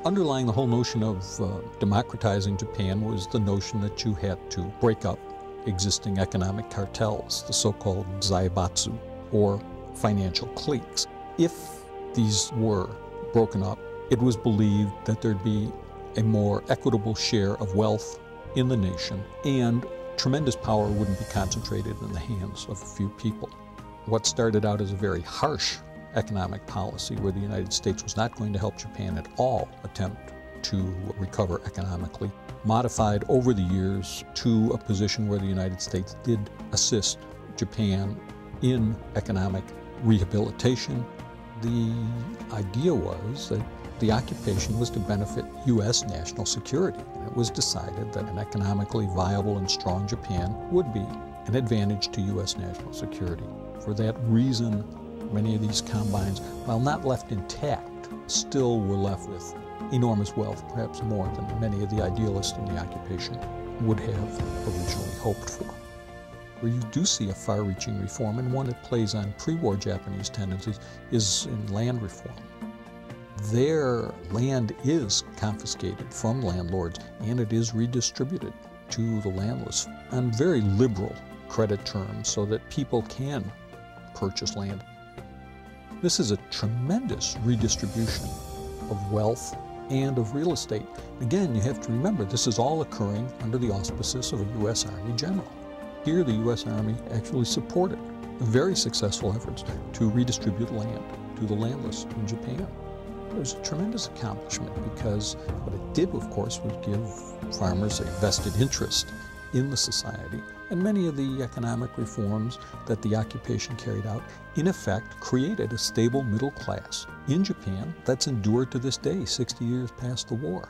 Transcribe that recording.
Underlying the whole notion of democratizing Japan was the notion that you had to break up existing economic cartels, the so-called zaibatsu, or financial cliques. If these were broken up, it was believed that there'd be a more equitable share of wealth in the nation, and tremendous power wouldn't be concentrated in the hands of a few people. What started out as a very harsh economic policy where the United States was not going to help Japan at all attempt to recover economically, modified over the years to a position where the United States did assist Japan in economic rehabilitation. The idea was that the occupation was to benefit U.S. national security. And it was decided that an economically viable and strong Japan would be an advantage to U.S. national security. For that reason, many of these combines, while not left intact, still were left with enormous wealth, perhaps more than many of the idealists in the occupation would have originally hoped for. Where you do see a far-reaching reform, and one that plays on pre-war Japanese tendencies, is in land reform. Their land is confiscated from landlords, and it is redistributed to the landless on very liberal credit terms so that people can purchase land. This is a tremendous redistribution of wealth and of real estate. Again, you have to remember, this is all occurring under the auspices of a U.S. Army general. Here, the U.S. Army actually supported very successful efforts to redistribute land to the landless in Japan. It was a tremendous accomplishment because what it did, of course, was give farmers a vested interest in the society, and many of the economic reforms that the occupation carried out, in effect, created a stable middle class in Japan that's endured to this day, 60 years past the war.